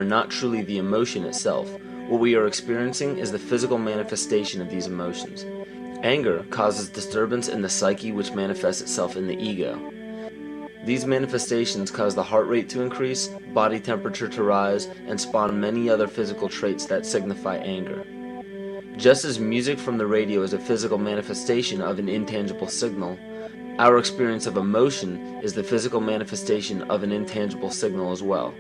not truly the emotion itself. What we are experiencing is the physical manifestation of these emotions. Anger causes disturbance in the psyche, which manifests itself in the ego. These manifestations cause the heart rate to increase, body temperature to rise, and spawn many other physical traits that signify anger. Just as music from the radio is a physical manifestation of an intangible signal, our experience of emotion is the physical manifestation of an intangible signal as well.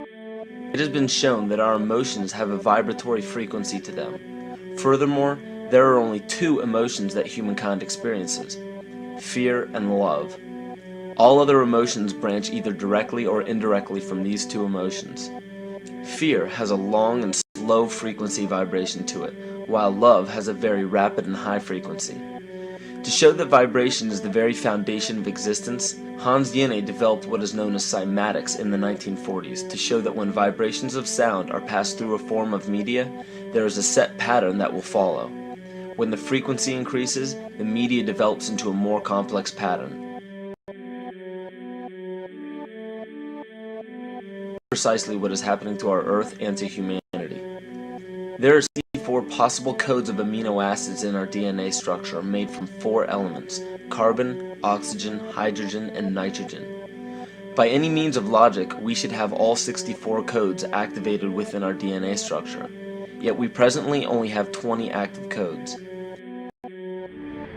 It has been shown that our emotions have a vibratory frequency to them. Furthermore, there are only two emotions that humankind experiences: fear and love. All other emotions branch either directly or indirectly from these two emotions. Fear has a long and slow frequency vibration to it, while love has a very rapid and high frequency. To show that vibration is the very foundation of existence, Hans Jenne developed what is known as cymatics in the 1940s to show that when vibrations of sound are passed through a form of media, there is a set pattern that will follow. When the frequency increases, the media develops into a more complex pattern. Precisely what is happening to our Earth and to humanity. There are 64 possible codes of amino acids in our DNA structure made from 4 elements: carbon, oxygen, hydrogen, and nitrogen. By any means of logic, we should have all 64 codes activated within our DNA structure. Yet we presently only have 20 active codes.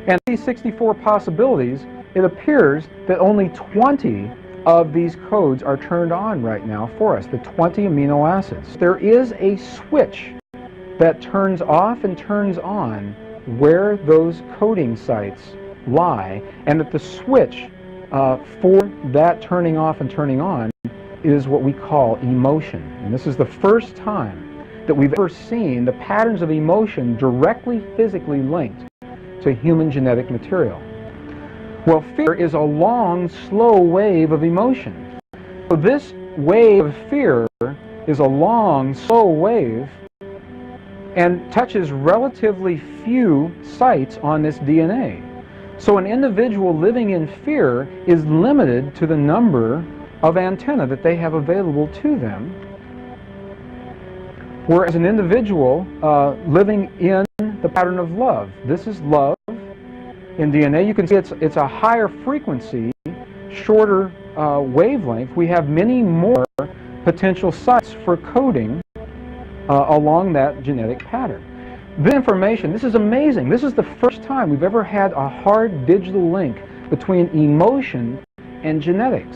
And these 64 possibilities, it appears that only 20 of these codes are turned on right now for us, the 20 amino acids. There is a switch that turns off and turns on where those coding sites lie, and that the switch for that turning off and turning on is what we call emotion. And this is the first time that we've ever seen the patterns of emotion directly physically linked to human genetic material. Well, fear is a long, slow wave of emotion. So this wave of fear is a long, slow wave and touches relatively few sites on this DNA. So an individual living in fear is limited to the number of antennae that they have available to them, whereas an individual living in the pattern of love, this is love in DNA, you can see it's a higher frequency, shorter wavelength. We have many more potential sites for coding along that genetic pattern. This information, this is amazing. This is the first time we've ever had a hard digital link between emotion and genetics.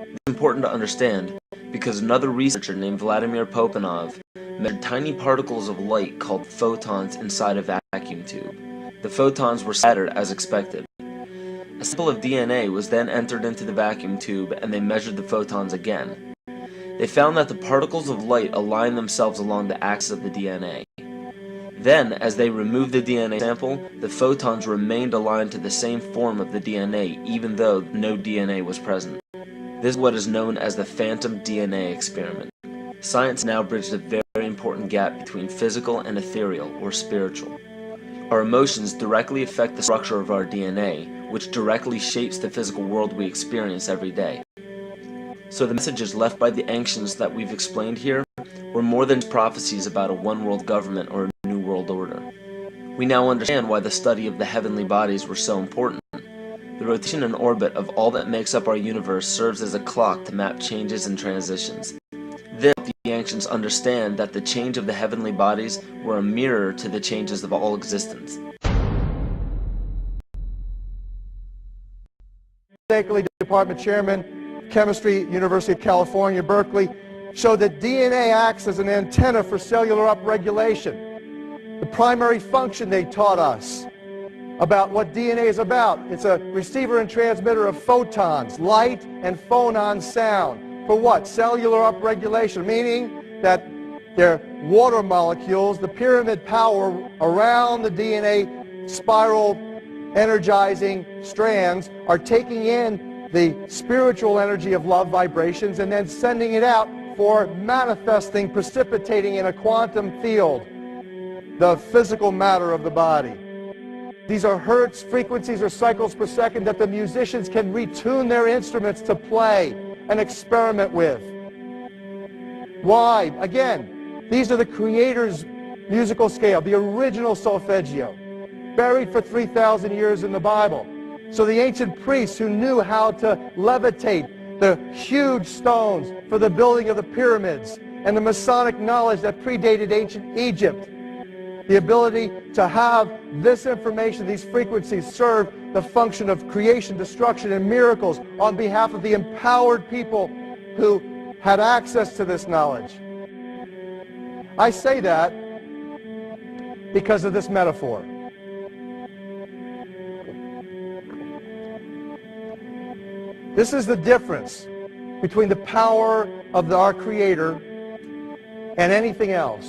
It's important to understand because another researcher named Vladimir Popanov measured tiny particles of light called photons inside a vacuum tube. The photons were scattered as expected. A sample of DNA was then entered into the vacuum tube and they measured the photons again. They found that the particles of light aligned themselves along the axis of the DNA. Then, as they removed the DNA sample, the photons remained aligned to the same form of the DNA even though no DNA was present. This is what is known as the phantom DNA experiment. Science now bridges a very important gap between physical and ethereal, or spiritual. Our emotions directly affect the structure of our DNA, which directly shapes the physical world we experience every day. So the messages left by the ancients that we've explained here were more than prophecies about a one-world government or a new world order. We now understand why the study of the heavenly bodies were so important. The rotation and orbit of all that makes up our universe serves as a clock to map changes and transitions. This helped the ancients understand that the change of the heavenly bodies were a mirror to the changes of all existence. Bakerly Department Chairman, Chemistry, University of California, Berkeley, showed that DNA acts as an antenna for cellular upregulation. The primary function they taught us about what DNA is about, it's a receiver and transmitter of photons, light and phonon sound. For what? Cellular upregulation, meaning that they're water molecules, the pyramid power around the DNA spiral energizing strands are taking in the spiritual energy of love vibrations and then sending it out for manifesting, precipitating in a quantum field, the physical matter of the body. These are hertz, frequencies, or cycles per second that the musicians can retune their instruments to play and experiment with. Why? Again, these are the Creator's musical scale, the original solfeggio, buried for 3,000 years in the Bible. So the ancient priests who knew how to levitate the huge stones for the building of the pyramids, and the Masonic knowledge that predated ancient Egypt, the ability to have this information, these frequencies, serve the function of creation, destruction, and miracles on behalf of the empowered people who had access to this knowledge. I say that because of this metaphor. This is the difference between the power of our Creator and anything else,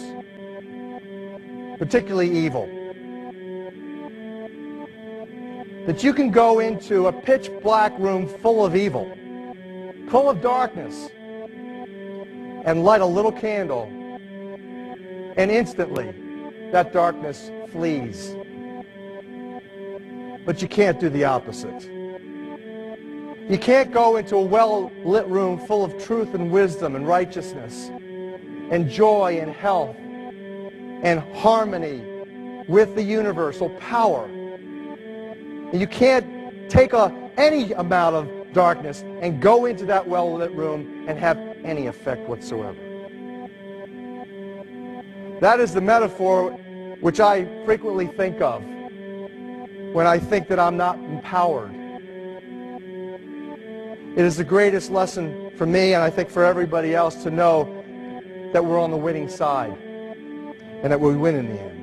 particularly evil. That you can go into a pitch black room full of evil, full of darkness, and light a little candle, and instantly that darkness flees. But you can't do the opposite. You can't go into a well-lit room full of truth and wisdom and righteousness and joy and health and harmony with the universal power. And you can't take any amount of darkness and go into that well-lit room and have any effect whatsoever. That is the metaphor which I frequently think of when I think that I'm not empowered. It is the greatest lesson for me, and I think for everybody else, to know that we're on the winning side and that we win in the end.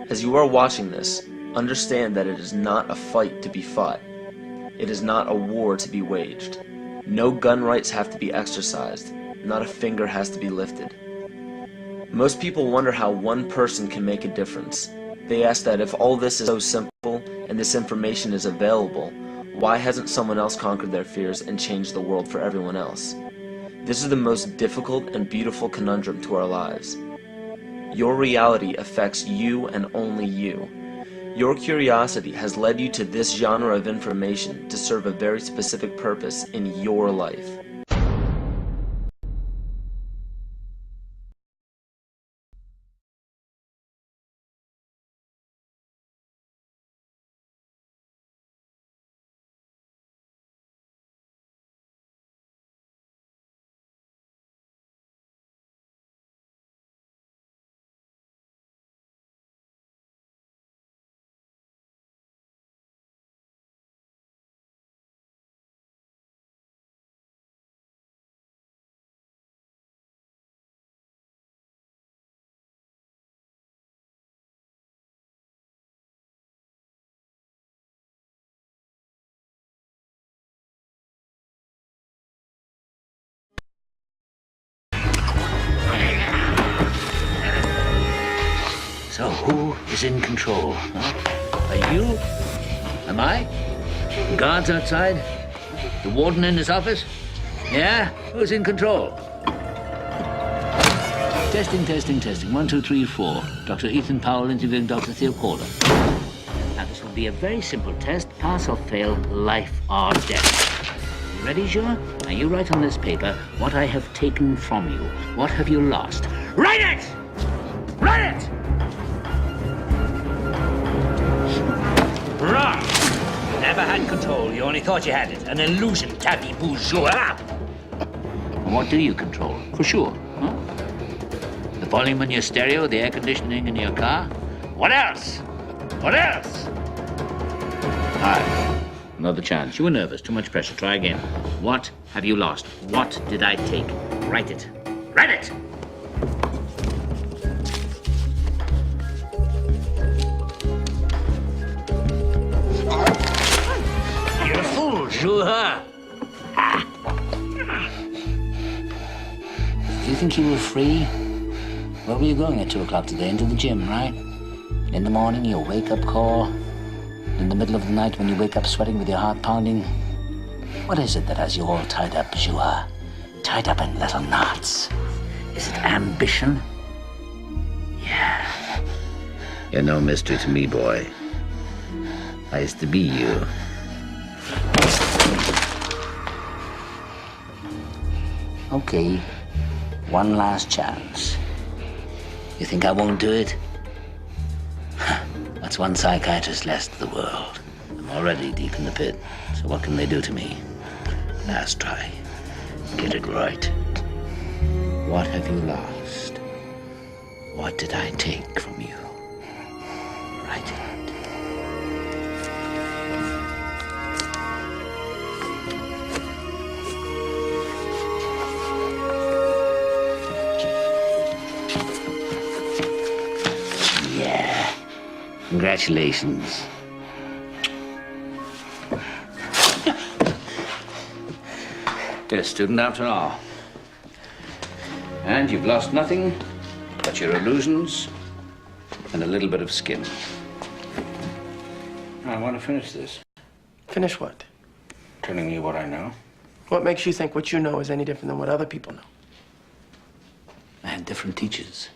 As you are watching this, understand that it is not a fight to be fought. It is not a war to be waged. No gun rights have to be exercised. Not a finger has to be lifted. Most people wonder how one person can make a difference. They ask that if all this is so simple and this information is available, why hasn't someone else conquered their fears and changed the world for everyone else? This is the most difficult and beautiful conundrum to our lives. Your reality affects you and only you. Your curiosity has led you to this genre of information to serve a very specific purpose in your life. So, who is in control? Huh? Are you? Am I? The guards outside? The warden in his office? Yeah? Who's in control? Testing, testing, testing. 1, 2, 3, 4. Dr. Ethan Powell interviewing Dr. Theo Calder. Now, this will be a very simple test. Pass or fail, life or death. You ready, Jean? Now, you write on this paper what I have taken from you. What have you lost? Write it! Write it! Wrong! You never had control. You only thought you had it. An illusion, tabby bourgeois. What do you control? For sure, huh? The volume in your stereo, the air conditioning in your car? What else? What else? All right. Another chance. You were nervous. Too much pressure. Try again. What have you lost? What did I take? Write it. Write it! You're a fool, Juha. Do you think you were free? Where were you going at 2 o'clock today? Into the gym, right? In the morning, your wake-up call. In the middle of the night, when you wake up sweating with your heart pounding. What is it that has you all tied up, Juha? Tied up in little knots? Is it ambition? Yeah. You're no mystery to me, boy. I used to be you. Okay, one last chance. You think I won't do it? That's one psychiatrist less to the world. I'm already deep in the pit, so what can they do to me? Last try. Get it right. What have you lost? What did I take from you? Write it. Yeah. Congratulations. You're a student after all. And you've lost nothing but your illusions and a little bit of skin. I want to finish this. Finish what? Telling you what I know. What makes you think what you know is any different than what other people know? I had different teachers.